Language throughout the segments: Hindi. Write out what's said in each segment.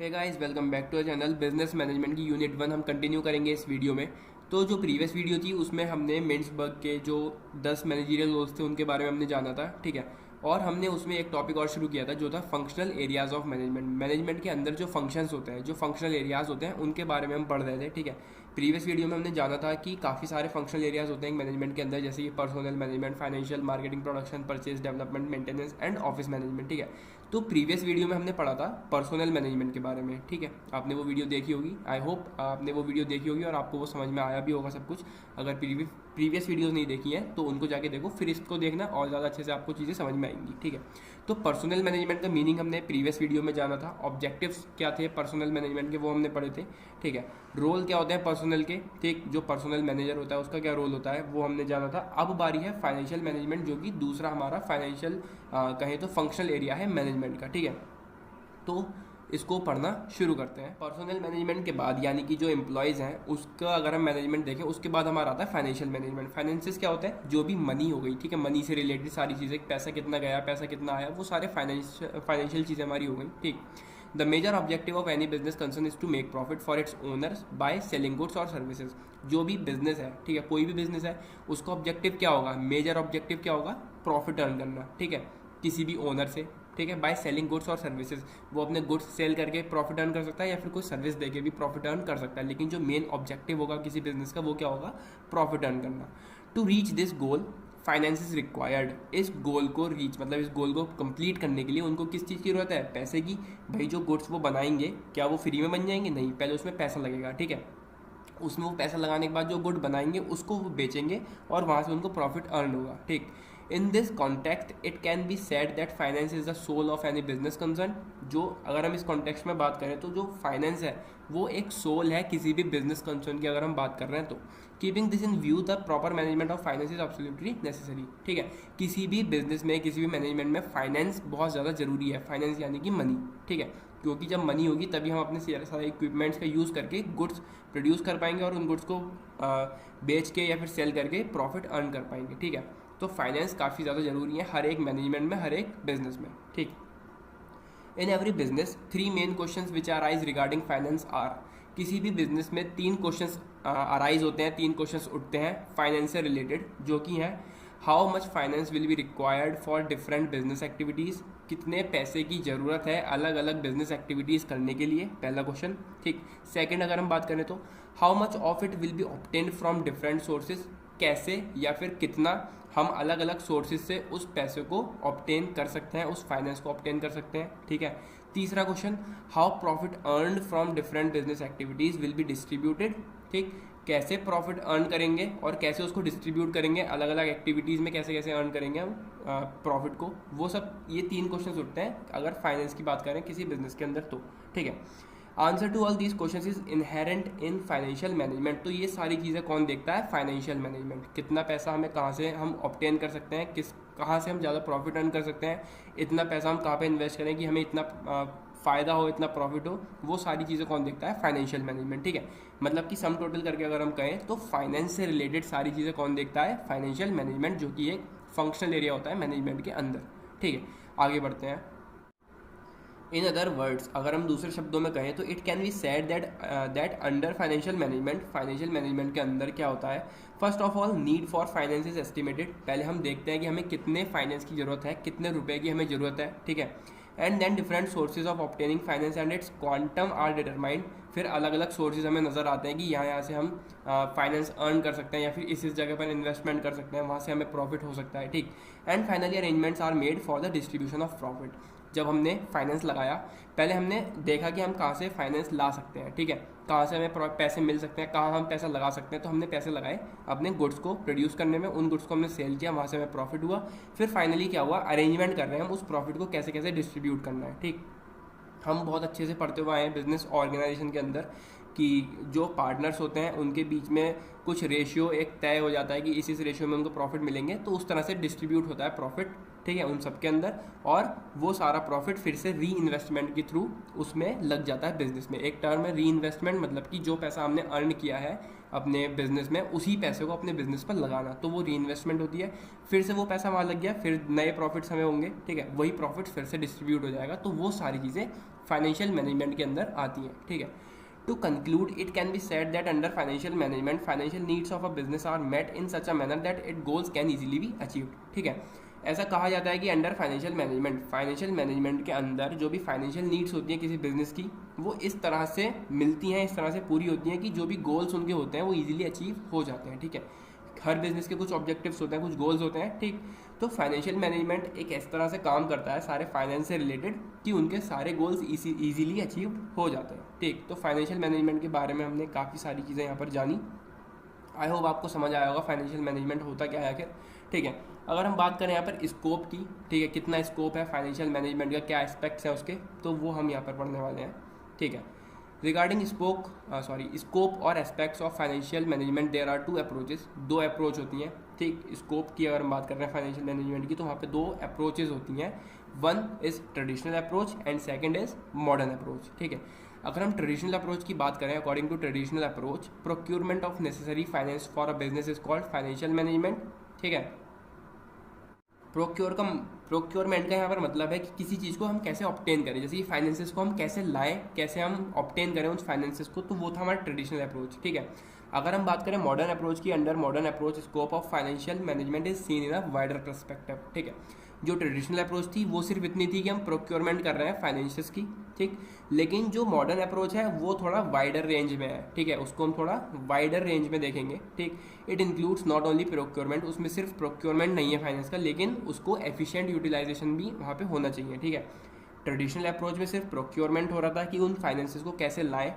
Hey guys, welcome back to a channel. Business management की यूनिट 1 हम कंटिन्यू करेंगे इस वीडियो में। तो जो प्रीवियस वीडियो थी उसमें हमने मिंट्सबर्ग के जो 10 मैनेजरियल रोल्स थे उनके बारे में हमने जाना था, ठीक है। और हमने उसमें एक टॉपिक और शुरू किया था जो था functional areas of management. Management के अंदर जो फंक्शंस होते हैं, जो फंक्शनल एरियाज होते हैं, उनके बारे में हम पढ़ रहे थे, ठीक है। प्रीवियस वीडियो में हमने जाना था कि काफ़ी सारे फंक्शनल एरियाज होते हैं मैनेजमेंट के अंदर, जैसे कि personal management, financial, marketing, production, purchase, development, maintenance and office management, ठीक है। तो प्रीवियस वीडियो में हमने पढ़ा था पर्सनल मैनेजमेंट के बारे में, ठीक है। आपने वो वीडियो देखी होगी, आई होप आपने वो वीडियो देखी होगी और आपको वो समझ में आया भी होगा सब कुछ। अगर प्रीवियस वीडियोस नहीं देखी हैं तो उनको जाके देखो, फिर इसको देखना और ज़्यादा अच्छे से आपको चीज़ें समझ में आएंगी, ठीक है। तो पर्सनल मैनेजमेंट का मीनिंग हमने प्रीवियस वीडियो में जाना था। ऑब्जेक्टिव्स क्या थे पर्सनल मैनेजमेंट के, वो हमने पढ़े थे, ठीक है। रोल क्या होते हैं पर्सनल के, ठीक। जो पर्सनल मैनेजर होता है उसका क्या रोल होता है वो हमने जाना था। अब बारी है फाइनेंशियल मैनेजमेंट, जो कि दूसरा हमारा फाइनेंशियल कहें तो फंक्शनल एरिया है मैनेजमेंट का, ठीक है। तो इसको पढ़ना शुरू करते हैं। पर्सनल मैनेजमेंट के बाद यानी कि जो एम्प्लॉयज़ हैं उसका अगर हम मैनेजमेंट देखें, उसके बाद हमारा आता है फाइनेंशियल मैनेजमेंट। फाइनेंसिस क्या होता है? जो भी मनी हो गई, ठीक है, मनी से रिलेटेड सारी चीज़ें, पैसा कितना गया, पैसा कितना आया, वो सारे फाइनेंशियल चीज़ें हमारी हो गई, ठीक। The major objective of any business concern is to make profit for its owners by selling goods और सर्विसेज। जो भी बिजनेस है, ठीक है, कोई भी बिजनेस है, उसका ऑब्जेक्टिव क्या होगा? मेजर ऑब्जेक्टिव क्या होगा? प्रॉफिट अर्न करना, ठीक है, किसी भी ओनर से, ठीक है। बाय सेलिंग गुड्स और सर्विसेज, वो अपने गुड्स सेल करके प्रॉफिट अर्न कर सकता है या फिर कोई सर्विस देके भी प्रॉफिट अर्न कर सकता है, लेकिन जो मेन ऑब्जेक्टिव होगा किसी बिजनेस का वो क्या होगा? प्रॉफिट अर्न करना। To reach this goal finance is required. इस गोल को रीच मतलब इस गोल को कंप्लीट करने के लिए उनको किस चीज़ की जरूरत है? पैसे की। भाई जो गुड्स वो बनाएंगे क्या वो फ्री में बन जाएंगे? नहीं, पहले उसमें पैसा लगेगा, ठीक है। उसमें वो पैसा लगाने के बाद जो गुड बनाएंगे उसको वो बेचेंगे और वहाँ से उनको प्रॉफिट अर्न होगा, ठीक। In this context it can be said that finance is the soul of any business concern. जो अगर हम इस कॉन्टेक्स्ट में बात करें तो जो फाइनेंस है वो एक सोल है किसी भी बिजनेस कंसर्न की अगर हम बात कर रहे हैं तो। Keeping this in view the proper management of finance is absolutely necessary, ठीक है। किसी भी बिजनेस में, किसी भी मैनेजमेंट में फाइनेंस बहुत ज़्यादा जरूरी है। फाइनेंस यानी कि मनी, ठीक है, क्योंकि जब मनी होगी तभी हम अपने सारे इक्विपमेंट्स का यूज़ करके गुड्स प्रोड्यूस कर पाएंगे और उन गुड्स को बेच के या फिर सेल करके प्रॉफिट अर्न कर पाएंगे, ठीक है। तो फाइनेंस काफ़ी ज़्यादा ज़रूरी है हर एक मैनेजमेंट में, हर एक बिजनेस में, ठीक। In every business 3 main questions which arise regarding finance are. किसी भी बिजनेस में 3 क्वेश्चंस अराइज होते हैं, 3 क्वेश्चंस उठते हैं फाइनेंस से रिलेटेड, जो कि हैं how much finance will be required for different business activities. कितने पैसे की ज़रूरत है अलग अलग बिजनेस एक्टिविटीज़ करने के लिए, पहला क्वेश्चन, ठीक। सेकंड अगर हम बात करें तो how much of it will be obtained from different sources. कैसे या फिर कितना हम अलग अलग सोर्सेज से उस पैसे को ऑब्टेन कर सकते हैं, उस फाइनेंस को ऑब्टेन कर सकते हैं, ठीक है। तीसरा question how profit earned from different business activities will be distributed, ठीक। कैसे प्रॉफिट अर्न करेंगे और कैसे उसको डिस्ट्रीब्यूट करेंगे, अलग अलग एक्टिविटीज़ में कैसे कैसे अर्न करेंगे हम प्रॉफिट को, वो सब, ये 3 क्वेश्चन उठते हैं अगर फाइनेंस की बात करें किसी बिजनेस के अंदर तो, ठीक है। Answer to all these questions is inherent in financial management. तो ये सारी चीज़ें कौन देखता है? Financial management. कितना पैसा हमें कहाँ से हम ऑब्टेन कर सकते हैं, कहाँ से हम ज़्यादा प्रॉफिट अर्न कर सकते हैं, इतना पैसा हम कहाँ पे इन्वेस्ट करें कि हमें इतना फ़ायदा हो, इतना प्रॉफिट हो, वो सारी चीज़ें कौन देखता है? फाइनेंशियल मैनेजमेंट, ठीक है। मतलब कि सम टोटल करके अगर हम कहें तो फाइनेंस से रिलेटेड सारी चीज़ें कौन देखता है? फाइनेंशियल मैनेजमेंट, जो कि एक फंक्शनल एरिया होता है मैनेजमेंट के अंदर, ठीक है। आगे बढ़ते हैं। इन अदर वर्ड्स, अगर हम दूसरे शब्दों में कहें तो it can be said that under financial management के अंदर क्या होता है? First of all need for finance is estimated. पहले हम देखते हैं कि हमें कितने फाइनेंस की ज़रूरत है, कितने रुपए की हमें ज़रूरत है, ठीक है। And then different sources of obtaining finance and its quantum are determined. फिर अलग अलग सोर्सेज हमें नज़र आते हैं कि यहाँ से हम फाइनेंस अर्न कर सकते हैं या फिर इस जगह पर इन्वेस्टमेंट कर सकते हैं, वहाँ से हमें प्रॉफिट हो सकता है, ठीक। And finally arrangements are made for the distribution of profit. जब हमने फाइनेंस लगाया, पहले हमने देखा कि हम कहाँ से फाइनेंस ला सकते हैं, ठीक है, कहाँ से हमें पैसे मिल सकते हैं, कहाँ हम पैसा लगा सकते हैं। तो हमने पैसे लगाए अपने गुड्स को प्रोड्यूस करने में, उन गुड्स को हमने सेल किया, वहाँ से हमें प्रॉफिट हुआ। फिर फाइनली क्या हुआ? अरेंजमेंट कर रहे हैं हम उस प्रॉफिट को कैसे कैसे डिस्ट्रीब्यूट करना है, ठीक। हम बहुत अच्छे से पढ़ते हुए आए हैं बिजनेस ऑर्गेनाइजेशन के अंदर कि जो पार्टनर्स होते हैं उनके बीच में कुछ रेशियो एक तय हो जाता है कि इस रेशियो में उनको प्रॉफिट मिलेंगे, तो उस तरह से डिस्ट्रीब्यूट होता है प्रॉफिट, ठीक है, उन सब के अंदर। और वो सारा प्रॉफिट फिर से री इन्वेस्टमेंट के थ्रू उसमें लग जाता है बिजनेस में। एक टर्म है री इन्वेस्टमेंट, मतलब कि जो पैसा हमने अर्न किया है अपने बिजनेस में, उसी पैसे को अपने बिजनेस पर लगाना, तो वो री इन्वेस्टमेंट होती है। फिर से वो पैसा वहाँ लग गया, फिर नए प्रॉफिट्स हमें होंगे, ठीक है, वही प्रॉफिट्स फिर से डिस्ट्रीब्यूट हो जाएगा। तो वो सारी चीज़ें फाइनेंशियल मैनेजमेंट के अंदर आती हैं, ठीक है। To conclude, it can be said that under financial management, financial needs of a business are met in such a manner that its goals can easily be achieved, ठीक है। ऐसा कहा जाता है कि अंडर फाइनेंशियल मैनेजमेंट के अंदर जो भी फाइनेंशियल नीड्स होती हैं किसी बिजनेस की, वो इस तरह से मिलती हैं, इस तरह से पूरी होती हैं कि जो भी गोल्स उनके होते हैं वो इजीली अचीव हो जाते हैं, ठीक है। हर बिजनेस के कुछ ऑब्जेक्टिव्स होते हैं, कुछ गोल्स होते हैं, ठीक। तो फाइनेंशियल मैनेजमेंट एक इस तरह से काम करता है सारे फाइनेंस से रिलेटेड कि उनके सारे गोल्स इजीली अचीव हो जाते हैं, ठीक। तो फाइनेंशियल मैनेजमेंट के बारे में हमने काफ़ी सारी चीज़ें यहाँ पर जानी। आई होप आपको समझ आया होगा फाइनेंशियल मैनेजमेंट होता क्या है आखिर, ठीक है। अगर हम बात करें यहाँ पर स्कोप की, ठीक है, कितना स्कोप है फाइनेंशियल मैनेजमेंट का, क्या एस्पेक्ट्स हैं उसके, तो वो हम यहाँ पर पढ़ने वाले हैं, ठीक है। रिगार्डिंग स्कोप और aspects of financial management there are two approaches, दो अप्रोच होती हैं, ठीक। स्कोप की अगर हम बात कर रहे हैं फाइनेंशियल मैनेजमेंट की, तो वहाँ पे दो अप्रोचेस होती हैं। One is traditional approach and second is modern approach, ठीक है। अगर हम ट्रेडिशनल अप्रोच की बात करें, according to traditional approach, procurement of necessary finance for a business is called financial management, ठीक है। प्रोक्योरमेंट का यहाँ पर मतलब है कि किसी चीज़ को हम कैसे ऑब्टेन करें, जैसे कि फाइनेंसेस को हम कैसे लाएं, कैसे हम ऑब्टेन करें उस फाइनेंसेस को, तो वो था हमारा ट्रेडिशनल अप्रोच, ठीक है। अगर हम बात करें मॉडर्न अप्रोच की, under modern approach scope of financial management is seen in a wider perspective, ठीक है। जो ट्रेडिशनल अप्रोच थी वो सिर्फ इतनी थी कि हम प्रोक्योरमेंट कर रहे हैं फाइनेंशियस की, ठीक। लेकिन जो मॉडर्न अप्रोच है वो थोड़ा वाइडर रेंज में है, ठीक है, उसको हम थोड़ा वाइडर रेंज में देखेंगे, ठीक। It includes not only procurement, उसमें सिर्फ प्रोक्योरमेंट नहीं है फाइनेंस का, लेकिन उसको एफिशिएंट यूटिलाइजेशन भी वहाँ पे होना चाहिए, ठीक है। ट्रेडिशनल अप्रोच में सिर्फ प्रोक्योरमेंट हो रहा था कि उन फाइनेंसेस को कैसे लाएं,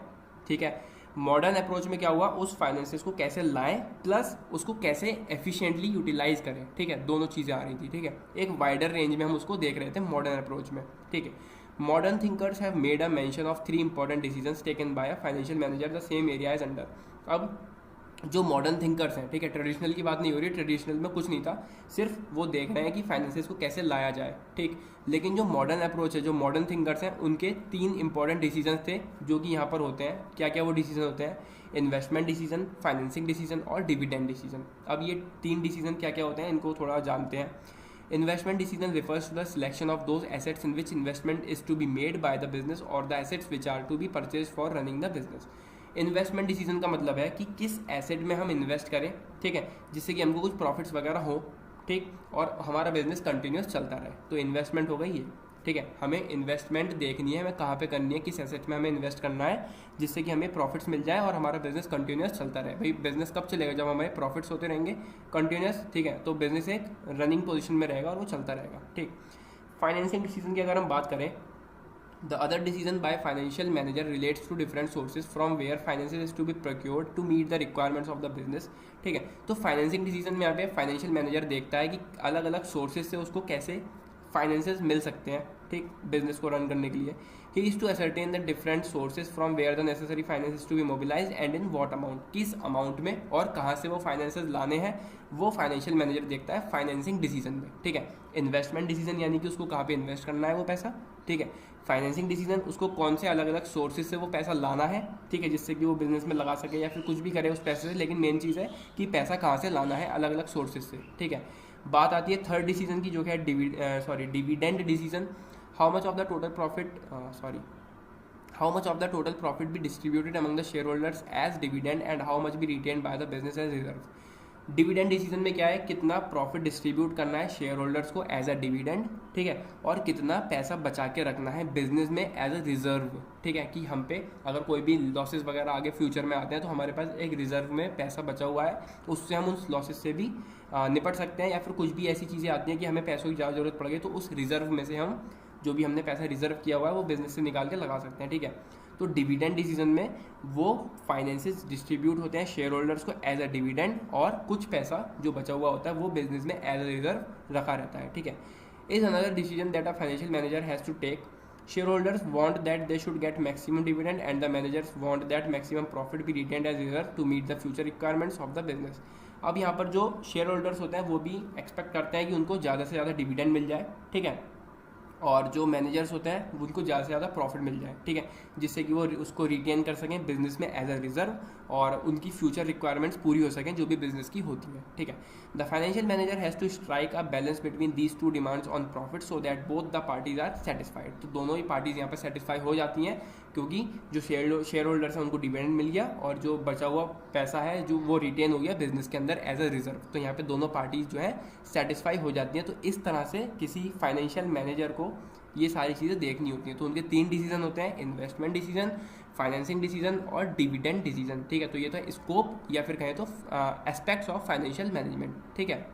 ठीक है। मॉडर्न अप्रोच में क्या हुआ, उस फाइनेंसेस को कैसे लाएं प्लस उसको कैसे एफिशिएंटली यूटिलाइज करें, ठीक है, दोनों चीज़ें आ रही थी, ठीक है। एक वाइडर रेंज में हम उसको देख रहे थे मॉडर्न अप्रोच में, ठीक है। Modern thinkers have made a mention of 3 important decisions taken by a financial manager the same area as under. अब जो मॉडर्न थिंकर्स हैं, ठीक है, ट्रेडिशनल की बात नहीं हो रही, ट्रेडिशनल में कुछ नहीं था, सिर्फ वो देख रहे हैं कि फाइनेंसेस को कैसे लाया जाए, ठीक। लेकिन जो मॉडर्न अप्रोच है, जो मॉडर्न थिंकर्स हैं, उनके 3 इंपॉर्टेंट डिसीजन थे जो कि यहाँ पर होते हैं। क्या क्या वो डिसीजन होते हैं, इन्वेस्टमेंट डिसीजन, फाइनेंसिंग डिसीजन और डिविडेंड डिसीजन। अब ये 3 डिसीजन क्या क्या होते हैं इनको थोड़ा जानते हैं। Investment decision refers to the selection of those assets in which investment is to be made by the business और the assets which are to be purchase for running the business. Investment decision का मतलब है कि किस एसेट में हम इन्वेस्ट करें, ठीक है, जिससे कि हमको कुछ प्रॉफिट्स वगैरह हो, ठीक, और हमारा बिजनेस कंटिन्यूस चलता रहे, तो इन्वेस्टमेंट हो गई ये, ठीक है। हमें इन्वेस्टमेंट देखनी है, हमें कहाँ पे करनी है, किस एसेट में हमें इन्वेस्ट करना है जिससे कि हमें प्रॉफिट्स मिल जाए और हमारा बिजनेस कंटिन्यूस चलता रहे। भाई बिजनेस कब चलेगा, जब हमारे प्रॉफिट्स होते रहेंगे कंटिन्यूस, ठीक है, तो बिजनेस एक रनिंग पोजिशन में रहेगा और वो चलता रहेगा, ठीक। फाइनेंसिंग डिसीजन की अगर हम बात करें, the other decision by financial manager relates to different sources from where finances is to be procured to meet the requirements of the business, ठीक है। तो फाइनेंसिंग डिसीजन में यहाँ पे फाइनेंशियल मैनेजर देखता है कि अलग अलग सोर्सेज से उसको कैसे फाइनेंसेस मिल सकते हैं, ठीक, बिजनेस को रन करने के लिए। He is to ascertain the different sources from where the necessary finances to be mobilise and in what amount, किस अमाउंट में और कहाँ से वो फाइनेंसेस लाने हैं, वो फाइनेंशियल मैनेजर देखता है फाइनेंसिंग डिसीजन में, ठीक है। इन्वेस्टमेंट डिसीजन यानी कि उसको कहाँ पे इन्वेस्ट करना है वो पैसा, ठीक है। फाइनेंसिंग डिसीजन उसको कौन से अलग अलग सोर्सेज से वो पैसा लाना है, ठीक है, जिससे कि वो बिजनेस में लगा सके या फिर कुछ भी करे उस पैसे से, लेकिन मेन चीज़ है कि पैसा कहाँ से लाना है अलग अलग सोर्सेज से, ठीक है। बात आती है थर्ड डिसीजन की, जो है dividend decision. How much of the total profit be distributed among the share holders as dividend and how much be retain by the business as reserve. Dividend decision में क्या है, कितना प्रॉफिट डिस्ट्रीब्यूट करना है शेयर होल्डर्स को एज अ डिविडेंड, ठीक है, और कितना पैसा बचा के रखना है बिजनेस में एज अ रिजर्व, ठीक है, कि हम पे अगर कोई भी लॉसेस वगैरह आगे फ्यूचर में आते हैं तो हमारे पास एक रिजर्व में पैसा बचा हुआ है, उससे हम उस लॉसेस से भी निपट सकते हैं, या फिर कुछ भी ऐसी चीज़ें आती हैं कि हमें पैसों की ज़्यादा ज़रूरत पड़ गई तो उस रिजर्व में से हम जो भी हमने पैसा रिजर्व किया हुआ है वो बिजनेस से निकाल के लगा सकते हैं, ठीक है। तो डिविडेंड डिसीजन में वो फाइनेंसेस डिस्ट्रीब्यूट होते हैं शेयर होल्डर्स को एज अ डिविडेंड, और कुछ पैसा जो बचा हुआ होता है वो बिजनेस में एज अ रिजर्व रखा रहता है, ठीक है। Is another decision that a financial manager has to take. Share holders want that they should get maximum dividend and the managers want that maximum profit be retained as reserve to meet the future requirements of the business. अब यहाँ पर जो शेयर होल्डर्स होते हैं वो भी एक्सपेक्ट करते हैं कि उनको ज़्यादा से ज़्यादा डिविडेंड मिल जाए, ठीक है, और जो मैनेजर्स होते हैं उनको ज़्यादा से ज़्यादा प्रॉफिट मिल जाए, ठीक है, जिससे कि वो उसको रिटेन कर सकें बिजनेस में एज अ रिजर्व और उनकी फ्यूचर रिक्वायरमेंट्स पूरी हो सकें जो भी बिजनेस की होती है, ठीक है। The financial manager has to strike a balance between these two demands on profit so that both the parties are satisfied. तो दोनों ही पार्टीज यहाँ पर सेटिस्फाई हो जाती हैं, क्योंकि जो शेयर होल्डर्स हैं उनको डिविडेंड मिल गया और जो बचा हुआ पैसा है जो वो रिटेन हो गया बिजनेस के अंदर एज अ रिजर्व। तो यहाँ पे दोनों पार्टीज जो है सेटिस्फाई हो जाती हैं। तो इस तरह से किसी फाइनेंशियल मैनेजर को ये सारी चीज़ें देखनी होती हैं। तो उनके 3 डिसीजन होते हैं, इन्वेस्टमेंट डिसीजन, फाइनेंसिंग डिसीजन और डिविडेंड डिसीजन, ठीक है। तो ये था स्कोप या फिर कहें तो एस्पेक्ट्स ऑफ फाइनेंशियल मैनेजमेंट, ठीक है।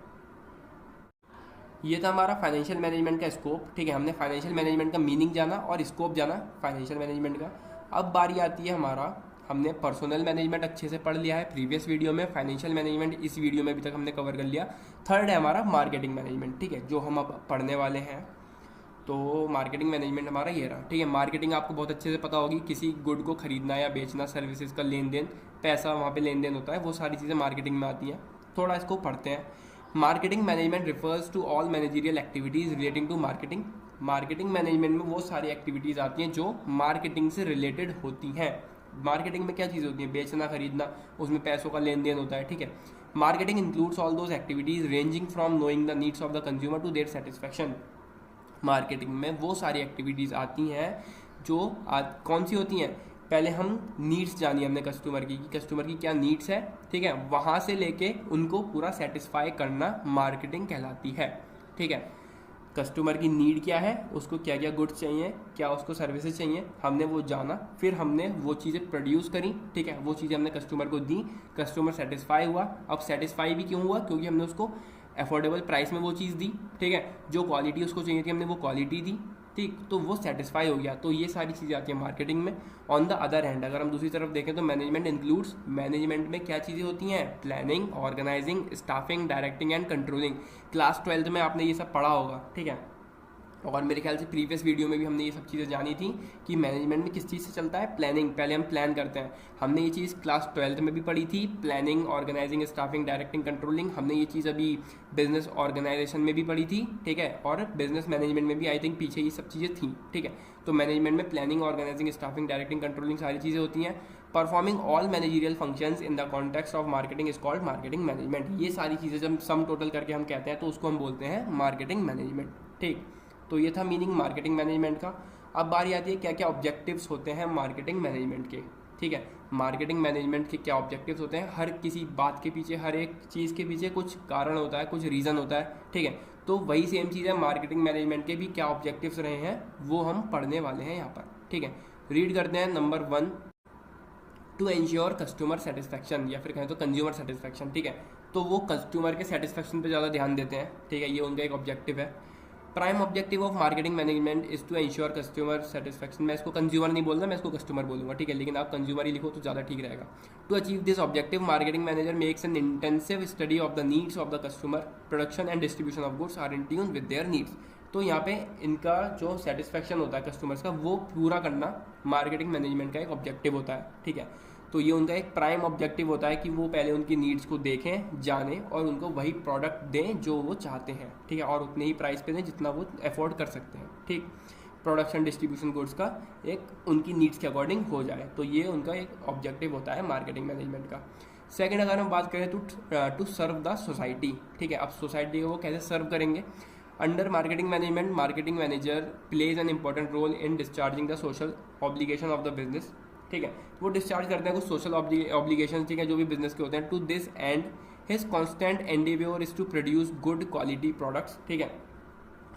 ये था हमारा फाइनेंशियल मैनेजमेंट का स्कोप, ठीक है। हमने फाइनेंशियल मैनेजमेंट का मीनिंग जाना और स्कोप जाना फाइनेंशियल मैनेजमेंट का। अब बारी आती है हमारा, हमने पर्सनल मैनेजमेंट अच्छे से पढ़ लिया है प्रीवियस वीडियो में, फाइनेंशियल मैनेजमेंट इस वीडियो में अभी तक हमने कवर कर लिया। थर्ड है हमारा मार्केटिंग मैनेजमेंट, ठीक है, जो हम अब पढ़ने वाले हैं। तो मार्केटिंग मैनेजमेंट हमारा ये रहा, ठीक है। मार्केटिंग आपको बहुत अच्छे से पता होगी, किसी गुड को खरीदना या बेचना, सर्विसेज का लेन देन, पैसा वहाँ पे लेन देन होता है, वो सारी चीज़ें मार्केटिंग में आती हैं। थोड़ा इसको पढ़ते हैं। Marketing management refers to all managerial activities relating to marketing. Marketing management में वो सारी एक्टिविटीज़ आती हैं जो मार्केटिंग से रिलेटेड होती हैं। मार्केटिंग में क्या चीज़ होती है, बेचना खरीदना, उसमें पैसों का लेन देन होता है, ठीक है। Marketing includes all those activities ranging from knowing the needs of the consumer to their satisfaction. Marketing में वो सारी एक्टिविटीज़ आती हैं जो कौन सी होती हैं, पहले हम नीड्स जानी हमने कस्टमर की, कि कस्टमर की क्या नीड्स है, ठीक है, वहाँ से लेके उनको पूरा सेटिस्फाई करना मार्केटिंग कहलाती है, ठीक है। कस्टमर की नीड क्या है, उसको क्या क्या गुड्स चाहिए, क्या उसको सर्विसेज चाहिए, हमने वो जाना, फिर हमने वो चीज़ें प्रोड्यूस करी, ठीक है, वो चीज़ें हमने कस्टमर को दी, कस्टमर सेटिस्फाई हुआ। अब सेटिस्फाई भी क्यों हुआ, क्योंकि हमने उसको अफोर्डेबल प्राइस में वो चीज़ दी, ठीक है, जो क्वालिटी उसको चाहिए थी हमने वो क्वालिटी दी, ठीक, तो वो सेटिस्फाई हो गया। तो ये सारी चीज़ें आती हैं मार्केटिंग में। ऑन द अदर हैंड अगर हम दूसरी तरफ देखें तो मैनेजमेंट इंक्लूड्स, मैनेजमेंट में क्या चीज़ें होती हैं, planning, organising, staffing, directing and controlling. Class 12 में आपने ये सब पढ़ा होगा, ठीक है, और मेरे ख्याल से प्रीवियस वीडियो में भी हमने ये सब चीज़ें जानी थी कि मैनेजमेंट में किस चीज़ से चलता है, प्लानिंग, पहले हम प्लान करते हैं। हमने ये चीज़ क्लास 12 में भी पढ़ी थी, planning, organising, staffing, directing, controlling. हमने ये चीज़ अभी बिजनेस ऑर्गेनाइजेशन में भी पढ़ी थी, ठीक है, और बिजनेस मैनेजमेंट में भी आई थिंक पीछे ये सब चीज़ें थी, ठीक है। तो मैनेजमेंट में planning, organising, staffing, directing, controlling सारी चीज़ें होती हैं। Performing all managerial functions in the context of marketing is called marketing management. ये सारी चीज़ें जब सम टोटल करके हम कहते हैं तो उसको हम बोलते हैं मार्केटिंग मैनेजमेंट, ठीक। तो ये था मीनिंग मार्केटिंग मैनेजमेंट का। अब बारी आती है क्या क्या ऑब्जेक्टिव्स होते हैं मार्केटिंग मैनेजमेंट के, ठीक है। मार्केटिंग मैनेजमेंट के क्या ऑब्जेक्टिव्स होते हैं, हर किसी बात के पीछे, हर एक चीज़ के पीछे कुछ कारण होता है, कुछ रीज़न होता है, ठीक है। तो वही सेम चीज़ है, मार्केटिंग मैनेजमेंट के भी क्या ऑब्जेक्टिव्स रहे हैं वो हम पढ़ने वाले हैं यहाँ पर, ठीक है। रीड करते हैं। Number 1, to ensure customer satisfaction या फिर कहें तो कंज्यूमर सेटिस्फैक्शन, ठीक है। तो वो कस्टमर के सेटिस्फैक्शन पे ज़्यादा ध्यान देते हैं, ठीक है, ये उनका एक ऑब्जेक्टिव है। Prime objective of marketing management is to ensure customer satisfaction. मैं इसको कंज्यूमर नहीं बोलना, मैं इसको कस्टमर बोलूँगा, ठीक है, लेकिन आप कंज्यूमर ही लिखो तो ज़्यादा ठीक रहेगा। To achieve this objective marketing manager makes an intensive study of the needs of the customer, production and distribution of goods are in tune with their needs. तो यहाँ पे इनका जो सेटिस्फैक्शन होता है कस्टमर्स का वो पूरा करना मार्केटिंग मैनेजमेंट का एक ऑब्जेक्टिव होता है, ठीक है। तो ये उनका एक प्राइम ऑब्जेक्टिव होता है कि वो पहले उनकी नीड्स को देखें, जानें और उनको वही प्रोडक्ट दें जो वो चाहते हैं, ठीक है, और उतने ही प्राइस पे दें जितना वो अफोर्ड कर सकते हैं, ठीक। प्रोडक्शन डिस्ट्रीब्यूशन गुड्स का एक उनकी नीड्स के अकॉर्डिंग हो जाए, तो ये उनका एक ऑब्जेक्टिव होता है मार्केटिंग मैनेजमेंट का। सेकेंड अगर हम बात करें तो टू सर्व द सोसाइटी, ठीक है। अब सोसाइटी को वो कैसे सर्व करेंगे। Under marketing management marketing manager plays an important role in discharging the social obligation of the business, ठीक है, वो डिस्चार्ज करते हैं कुछ सोशल ऑब्लिगेशन, ठीक है, जो भी बिजनेस के होते हैं। To this end his constant endeavour is to produce good quality products, ठीक है।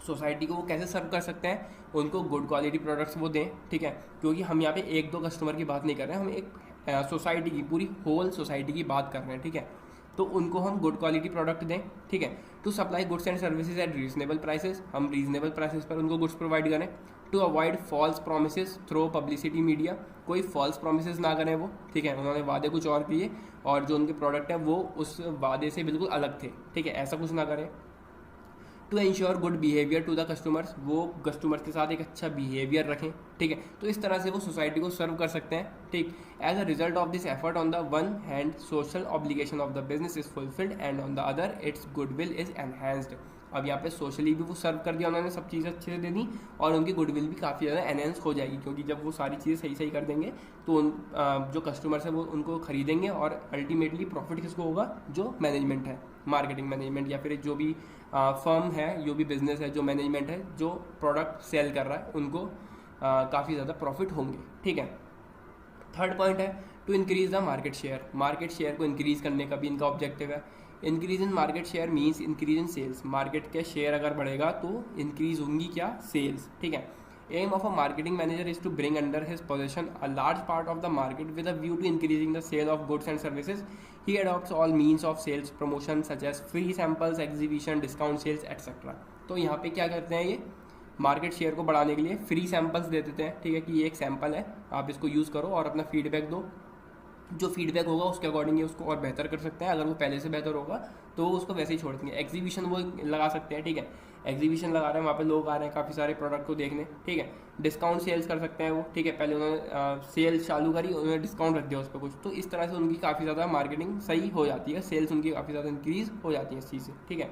सोसाइटी को वो कैसे सर्व कर सकते हैं, उनको गुड क्वालिटी प्रोडक्ट्स वो दें, ठीक है, क्योंकि हम यहाँ पे 1-2 कस्टमर की बात नहीं कर रहे हैं, हम एक सोसाइटी की, पूरी होल सोसाइटी की बात कर रहे हैं, ठीक है। तो उनको हम गुड क्वालिटी प्रोडक्ट दें, ठीक है। To supply goods and services at reasonable prices, हम रीजनेबल प्राइसेस पर उनको गुड्स प्रोवाइड करें। To avoid false promises through publicity media, कोई फॉल्स प्रोमिसेस ना करें वो, ठीक है, उन्होंने वादे कुछ और किए और जो उनके प्रोडक्ट है वो उस वादे से बिल्कुल अलग थे, ठीक है, ऐसा कुछ ना करें। To ensure good behaviour to the customers, वो कस्टमर्स के साथ एक अच्छा बिहेवियर रखें, ठीक है। तो इस तरह से वो सोसाइटी को सर्व कर सकते हैं, ठीक। As a result of this effort on the one hand social obligation of the business is fulfilled and on the other its goodwill is enhanced. अब यहाँ पे सोशली भी वो सर्व कर दिया उन्होंने, सब चीज़ें अच्छे से दे दी और उनकी गुडविल भी काफ़ी ज़्यादा एनहेंस हो जाएगी, क्योंकि जब वो सारी चीज़ें सही सही कर देंगे तो जो कस्टमर्स है वो उनको खरीदेंगे और अल्टीमेटली प्रॉफिट किसको होगा, जो मैनेजमेंट है, मार्केटिंग मैनेजमेंट या फिर जो भी फर्म है, जो भी बिजनेस है, जो मैनेजमेंट है, जो प्रोडक्ट सेल कर रहा है, उनको काफ़ी ज़्यादा प्रॉफिट होंगे। ठीक है, थर्ड पॉइंट है to increase the market share. Market share को इंक्रीज करने का भी इनका ऑब्जेक्टिव है। Increase in market share means increase in sales. Market के शेयर अगर बढ़ेगा तो इंक्रीज होंगी क्या, सेल्स। ठीक है, aim of a marketing manager is to bring under his position a large part of the market with a view to increasing the sale of goods and services. He adopts all means of sales promotion such as free samples, exhibition, discount sales etcetera. तो यहाँ पे क्या करते हैं, ये मार्केट शेयर को बढ़ाने के लिए फ्री सैंपल्स दे देते हैं। ठीक है, कि ये एक सैंपल है, आप इसको यूज़ करो और अपना फीडबैक दो। जो फीडबैक होगा उसके अकॉर्डिंग ये उसको और बेहतर कर सकते हैं। अगर वो पहले से बेहतर होगा तो वो उसको वैसे ही छोड़ देंगे। एग्जीबिशन वो लगा सकते हैं। ठीक है, एग्जीबिशन लगा रहे हैं, वहाँ पे लोग आ रहे हैं काफ़ी सारे प्रोडक्ट को देखने। ठीक है, डिस्काउंट सेल्स कर सकते हैं वो। ठीक है, पहले उन्होंने सेल्स चालू करी, उन्होंने डिस्काउंट रख दिया उस पर कुछ, तो इस तरह से उनकी काफ़ी ज़्यादा मार्केटिंग सही हो जाती है, सेल्स उनकी काफ़ी ज़्यादा इंक्रीज हो जाती है इस चीज़ से। ठीक है,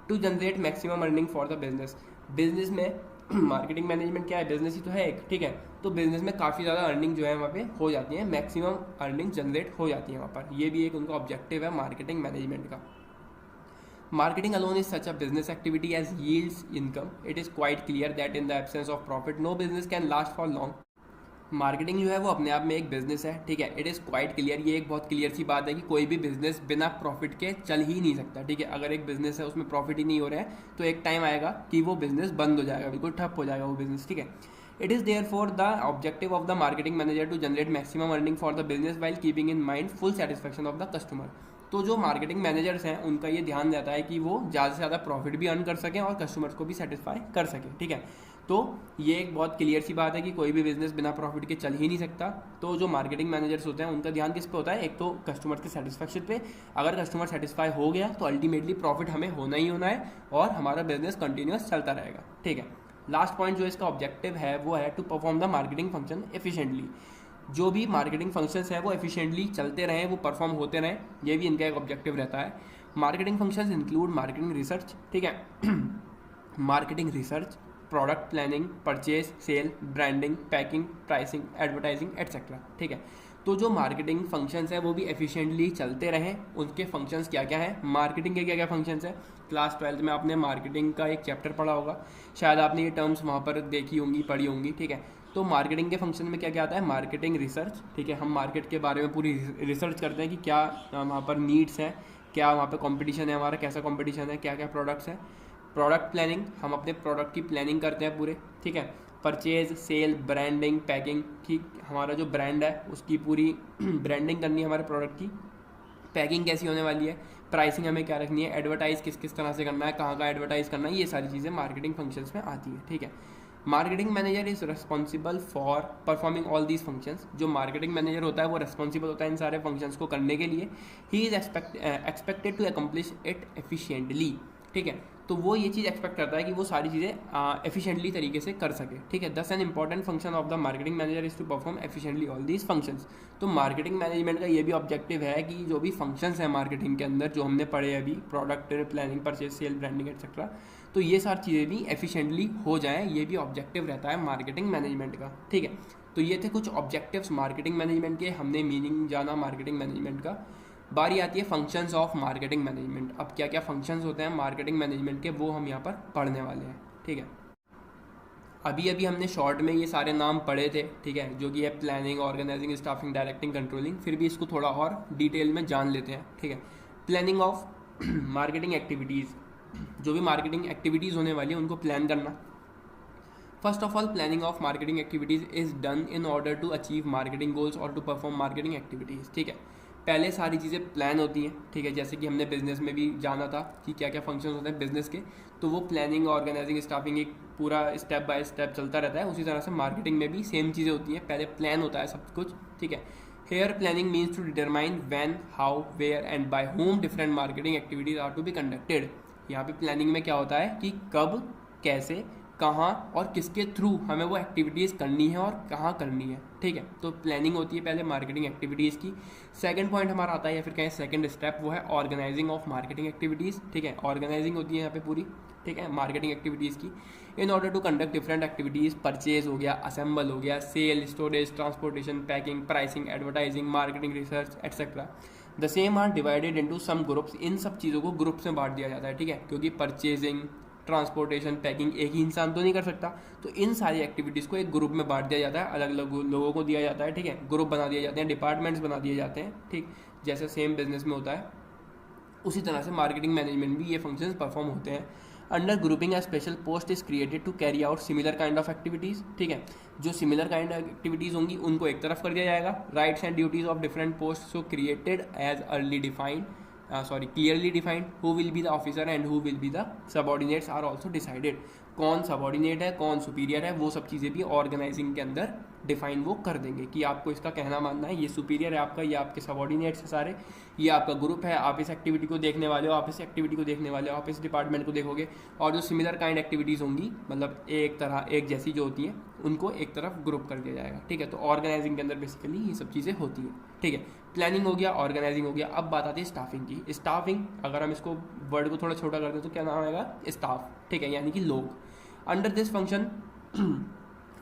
to generate maximum earning for the business. Business में मार्केटिंग मैनेजमेंट क्या है, बिजनेस ही तो है एक। ठीक है, तो बिजनेस में काफ़ी ज़्यादा अर्निंग जो है वहाँ पे हो जाती है, मैक्सिमम अर्निंग जनरेट हो जाती है वहाँ पर। ये भी एक उनका ऑब्जेक्टिव है मार्केटिंग मैनेजमेंट का। Marketing alone is such a business activity as yields income. It is quite clear that in the absence of profit, no business can last for long. Marketing जो है वो अपने आप में एक बिजनेस है। ठीक है, इट इज़ क्वाइट क्लियर, ये एक बहुत क्लियर सी बात है कि कोई भी बिजनेस बिना प्रॉफिट के चल ही नहीं सकता। ठीक है, अगर एक बिजनेस है उसमें प्रॉफिट ही नहीं हो रहा है तो एक टाइम आएगा कि वो बिजनेस बंद हो जाएगा, बिल्कुल ठप हो जाएगा वो बिजनेस। ठीक है, it is there for the objective of the marketing manager to generate maximum earning for the business while keeping in mind full satisfaction of the customer. तो जो मार्केटिंग मैनेजर्स हैं उनका ये ध्यान रहता है कि वो ज़्यादा से ज़्यादा प्रॉफिट भी अर्न कर सकें और कस्टमर्स को भी सेटिस्फाई कर सकें। ठीक है, तो ये एक बहुत क्लियर सी बात है कि कोई भी बिजनेस बिना प्रॉफिट के चल ही नहीं सकता। तो जो मार्केटिंग मैनेजर्स होते हैं उनका ध्यान किस पे होता है, एक तो कस्टमर के सेटिस्फैक्शन पे। अगर कस्टमर सेटिस्फाई हो गया तो अल्टीमेटली प्रॉफिट हमें होना ही होना है और हमारा बिजनेस कंटिन्यूस चलता रहेगा। ठीक है, लास्ट पॉइंट जो इसका ऑब्जेक्टिव है वो है to perform the marketing function efficiently. जो भी मार्केटिंग फंक्शंस हैं वो एफिशिएंटली चलते रहें, वो परफॉर्म होते रहें, ये भी इनका एक ऑब्जेक्टिव रहता है। Marketing functions include marketing research. ठीक है, marketing research, product planning, purchase, sale, branding, packing, pricing, advertising etcetera. ठीक है, तो जो मार्केटिंग फंक्शंस है वो भी एफिशिएंटली चलते रहें। उनके फंक्शंस क्या क्या हैं, मार्केटिंग के क्या क्या फंक्शंस हैं। क्लास 12th में आपने मार्केटिंग का एक चैप्टर पढ़ा होगा, शायद आपने ये टर्म्स वहाँ पर देखी होंगी, पढ़ी होंगी। ठीक है, तो मार्केटिंग के फंक्शन में क्या क्या आता है, मार्केटिंग रिसर्च। ठीक है, हम मार्केट के बारे में पूरी रिसर्च करते हैं कि क्या वहाँ पर नीड्स है, क्या वहाँ पर कॉम्पिटिशन है, हमारा कैसा कॉम्पिटिशन है, क्या क्या प्रोडक्ट्स हैं। प्रोडक्ट प्लानिंग, हम अपने प्रोडक्ट की प्लानिंग करते हैं पूरे। ठीक है, परचेज, सेल, ब्रांडिंग, पैकिंग, कि हमारा जो ब्रांड है उसकी पूरी ब्रांडिंग करनी है हमारे प्रोडक्ट की, पैकिंग कैसी होने वाली है, प्राइसिंग हमें क्या रखनी है, एडवर्टाइज किस किस तरह से करना है, कहाँ का एडवर्टाइज करना है, ये सारी चीज़ें मार्केटिंग फंक्शंस में आती है। ठीक है, marketing manager is responsible for performing all these functions. जो मार्केटिंग मैनेजर होता है वो रिस्पॉन्सिबल होता है इन सारे फंक्शंस को करने के लिए। He is expected to accomplish it efficiently. ठीक है, तो वो ये चीज़ एक्सपेक्ट करता है कि वो सारी चीज़ें एफिशिएंटली तरीके से कर सके। ठीक है, this an important function of the marketing manager is to perform efficiently all these functions. तो मार्केटिंग मैनेजमेंट का ये भी ऑब्जेक्टिव है कि जो भी फंक्शंस हैं मार्केटिंग के अंदर जो हमने पढ़े अभी, product planning, purchase, sale, branding etcetera, तो ये सारी चीज़ें भी एफिशिएंटली हो जाएँ, ये भी ऑब्जेक्टिव रहता है मार्केटिंग मैनेजमेंट का। ठीक है, तो ये थे कुछ ऑब्जेक्टिव्स मार्केटिंग मैनेजमेंट के, हमने मीनिंग जाना मार्केटिंग मैनेजमेंट का। बारी आती है फंक्शंस ऑफ मार्केटिंग मैनेजमेंट। अब क्या क्या फंक्शंस होते हैं मार्केटिंग मैनेजमेंट के वो हम यहाँ पर पढ़ने वाले हैं। ठीक है, अभी अभी हमने शॉर्ट में ये सारे नाम पढ़े थे। ठीक है, जो कि है planning, organising, staffing, directing, controlling. फिर भी इसको थोड़ा और डिटेल में जान लेते हैं। ठीक है, प्लानिंग ऑफ मार्केटिंग एक्टिविटीज़, जो भी मार्केटिंग एक्टिविटीज़ होने वाली है उनको प्लान करना। First of all, planning of marketing activities is done in order to achieve marketing goals और टू परफॉर्म मार्केटिंग एक्टिविटीज़। ठीक है, पहले सारी चीज़ें प्लान होती हैं। ठीक है, जैसे कि हमने बिजनेस में भी जाना था कि क्या क्या फंक्शन होते हैं बिजनेस के, तो वो प्लानिंग, ऑर्गेनाइजिंग, स्टाफिंग एक पूरा स्टेप बाय स्टेप चलता रहता है। उसी तरह से मार्केटिंग में भी सेम चीज़ें होती हैं, पहले प्लान होता है सब कुछ। ठीक है, here planning means to determine when, how, where and by whom different marketing activities are to be conducted. यहाँ पे प्लानिंग में क्या होता है कि कब, कैसे, कहाँ और किसके थ्रू हमें वो एक्टिविटीज़ करनी है और कहाँ करनी है। ठीक है, तो प्लानिंग होती है पहले मार्केटिंग एक्टिविटीज़ की। सेकंड पॉइंट हमारा आता है या फिर कहें सेकंड स्टेप, वो है ऑर्गेनाइजिंग ऑफ मार्केटिंग एक्टिविटीज़। ठीक है, ऑर्गेनाइजिंग होती है यहाँ पे पूरी। ठीक है, मार्केटिंग एक्टिविटीज़ की। In order to conduct different activities, purchase हो गया, असेंबल हो गया, sale, storage, transportation, packing, pricing, advertising, marketing research etcetera, the same are divided into some groups. इन सब चीज़ों को ग्रुप्स में बांट दिया जाता है, ठीक है, क्योंकि परचेजिंग, ट्रांसपोर्टेशन, पैकिंग एक ही इंसान तो नहीं कर सकता, तो इन सारी एक्टिविटीज़ को एक ग्रुप में बांट दिया जाता है, अलग अलग लोगों को दिया जाता है, ठीक है, ग्रुप बना दिए जाते हैं, डिपार्टमेंट्स बना दिए जाते हैं, ठीक, जैसे सेम बिजनेस में होता है उसी तरह से मार्केटिंग मैनेजमेंट भी ये फंक्शंस परफॉर्म होते हैं। Under grouping, a special post is created to carry out similar kind of activities, ठीक है, जो सिमिलर काइंड ऑफ एक्टिविटीज़ होंगी उनको एक तरफ कर दिया जाएगा। Rights and duties of different post so created as clearly defined, who will be the officer and who will be the subordinates are also decided। कौन सबॉर्डिनेट है, कौन सुपीरियर है, वो सब चीज़ें भी ऑर्गेनाइजिंग के अंदर डिफाइन वो कर देंगे कि आपको इसका कहना मानना है, ये सुपीरियर है आपका, ये आपके सबॉर्डिनेट्स है सारे, ये आपका ग्रुप है, आप इस एक्टिविटी को देखने वाले हो, आप इस एक्टिविटी को देखने वाले हो, आप इस डिपार्टमेंट को देखोगे। और जो सिमिलर काइंड एक्टिविटीज़ होंगी, मतलब एक जैसी जो होती हैं, उनको एक तरफ ग्रुप कर दिया जाएगा, ठीक है। तो ऑर्गेनाइजिंग के अंदर बेसिकली ये सब चीज़ें होती हैं, ठीक है। प्लानिंग हो गया, ऑर्गेनाइजिंग हो गया। अब बात आती है स्टाफिंग की। स्टाफिंग, अगर हम इसको वर्ड को थोड़ा छोटा कर दें तो क्या नाम आएगा, स्टाफ, ठीक है, यानी कि लोग। Under this function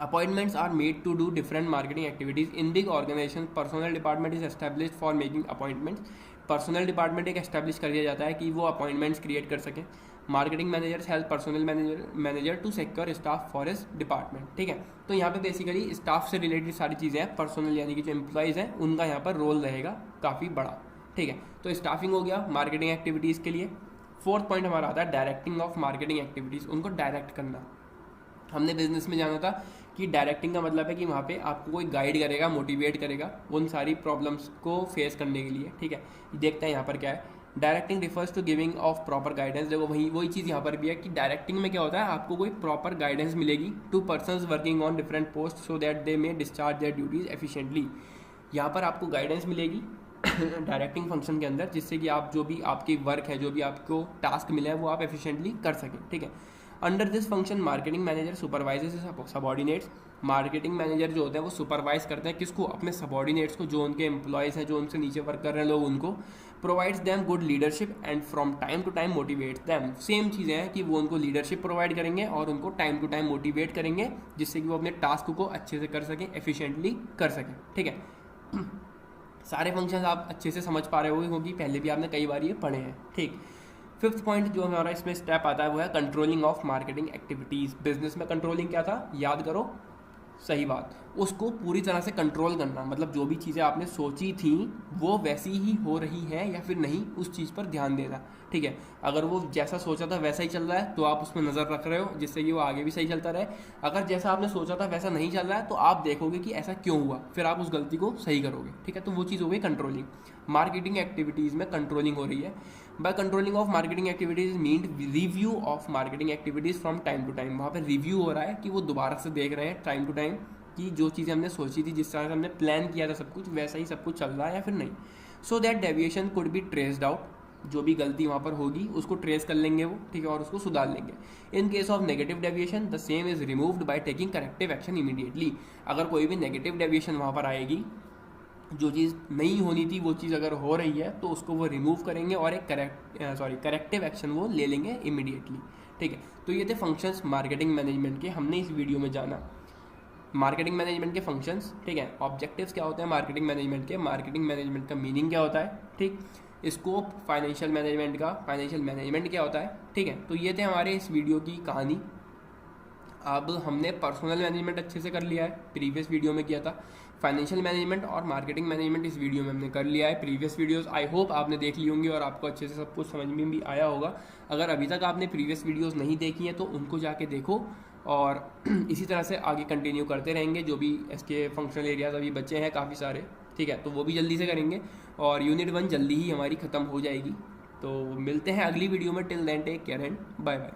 appointments are made to do different marketing activities in big organization. Personnel department is establish for making appointments. Personnel department एक एस्टेब्लिश कर दिया जाता है कि वो अपॉइंटमेंट्स क्रिएट कर सकें। Marketing managers help personnel manager to secure staff for his department, ठीक है। तो यहाँ पे बेसिकली स्टाफ से रिलेटेड सारी चीज़ें हैं, पर्सनल यानी कि जो एम्प्लॉइज़ हैं उनका यहाँ पर रोल रहेगा काफ़ी बड़ा, ठीक है। तो स्टाफिंग हो गया मार्केटिंग एक्टिविटीज़ के लिए। फोर्थ पॉइंट हमारा आता है डायरेक्टिंग ऑफ मार्केटिंग एक्टिविटीज़, उनको डायरेक्ट करना। हमने बिजनेस में जाना था कि डायरेक्टिंग का मतलब है कि वहाँ पे आपको कोई गाइड करेगा, मोटिवेट करेगा उन सारी प्रॉब्लम्स को फेस करने के लिए, ठीक है। देखते हैं यहाँ पर क्या है। Directing refers to giving of proper guidance. देखो वही चीज़ यहाँ पर भी है कि डायरेक्टिंग में क्या होता है, आपको कोई प्रॉपर गाइडेंस मिलेगी to persons working on different post so that they may discharge their duties efficiently. यहाँ पर आपको गाइडेंस मिलेगी डायरेक्टिंग फंक्शन के अंदर, जिससे कि आप जो भी आपकी वर्क है, जो भी आपको टास्क मिला है, वो आप एफिशिएंटली कर सकें, ठीक है। Under this function marketing manager supervises subordinates. Marketing manager जो होते हैं वो सुपरवाइज करते हैं किसको, अपने सबॉर्डिनेट्स को, जो उनके एम्प्लॉयज़ हैं, जो उनसे नीचे वर्क कर रहे हैं लोग, उनको। Provides them good leadership and from time to time motivates them. Same चीज़ें हैं कि वो उनको लीडरशिप प्रोवाइड करेंगे और उनको टाइम टू टाइम मोटिवेट करेंगे, जिससे कि वो अपने टास्क को अच्छे से कर सकें, एफिशिएंटली कर सकें, ठीक है। सारे फंक्शंस आप अच्छे से समझ पा रहे होंगे क्योंकि पहले भी आपने कई बार ये पढ़े हैं, ठीक। फिफ्थ पॉइंट जो हमारा इसमें स्टेप आता है वो है controlling of marketing activities. Business में कंट्रोलिंग क्या था, याद करो, सही बात, उसको पूरी तरह से कंट्रोल करना, मतलब जो भी चीज़ें आपने सोची थी वो वैसी ही हो रही है या फिर नहीं, उस चीज़ पर ध्यान देना, ठीक है। अगर वो जैसा सोचा था वैसा ही चल रहा है तो आप उस पर नज़र रख रहे हो, जिससे कि वो आगे भी सही चलता रहे। अगर जैसा आपने सोचा था वैसा नहीं चल रहा है तो आप देखोगे कि ऐसा क्यों हुआ, फिर आप उस गलती को सही करोगे, ठीक है। तो वो चीज़ हो गई कंट्रोलिंग। मार्केटिंग एक्टिविटीज़ में कंट्रोलिंग हो रही है। By controlling of marketing activities mean review of marketing activities from time to time. वहाँ पर रिव्यू हो रहा है कि वो दोबारा से देख रहे हैं टाइम टू टाइम कि जो चीज़ें हमने सोची थी, जिस तरह से हमने प्लान किया था सब कुछ, वैसा ही सब कुछ चल रहा है या फिर नहीं। So that deviation could be traced out. जो भी गलती वहाँ पर होगी उसको ट्रेस कर लेंगे वो, ठीक है, और उसको सुधार लेंगे। In case of negative deviation the same is removed by taking corrective action immediately. अगर कोई भी नेगेटिव डेविएशन वहाँ पर आएगी, जो चीज़ नहीं होनी थी वो चीज़ अगर हो रही है, तो उसको वो रिमूव करेंगे और एक करेक्टिव एक्शन वो ले लेंगे इमीडिएटली, ठीक है। तो ये थे फंक्शंस मार्केटिंग मैनेजमेंट के, हमने इस वीडियो में जाना मार्केटिंग मैनेजमेंट के फंक्शंस, ठीक है। ऑब्जेक्टिव्स क्या होते हैं मार्केटिंग मैनेजमेंट के, मार्केटिंग मैनेजमेंट का मीनिंग क्या होता है, ठीक। स्कोप फाइनेंशियल मैनेजमेंट का, फाइनेंशियल मैनेजमेंट क्या होता है, ठीक है। तो ये थे हमारे इस वीडियो की कहानी। अब हमने पर्सनल मैनेजमेंट अच्छे से कर लिया है, प्रीवियस वीडियो में किया था। फाइनेंशियल मैनेजमेंट और मार्केटिंग मैनेजमेंट इस वीडियो में हमने कर लिया है। प्रीवियस वीडियोस आई होप आपने देख ली होंगी और आपको अच्छे से सब कुछ समझ में भी आया होगा। अगर अभी तक आपने प्रीवियस वीडियोस नहीं देखी हैं तो उनको जाके देखो, और इसी तरह से आगे कंटिन्यू करते रहेंगे। जो भी इसके फंक्शनल एरियाज अभी बचे हैं काफ़ी सारे, ठीक है, तो वो भी जल्दी से करेंगे और यूनिट 1 जल्दी ही हमारी ख़त्म हो जाएगी। तो मिलते हैं अगली वीडियो में। Till then take care and bye bye.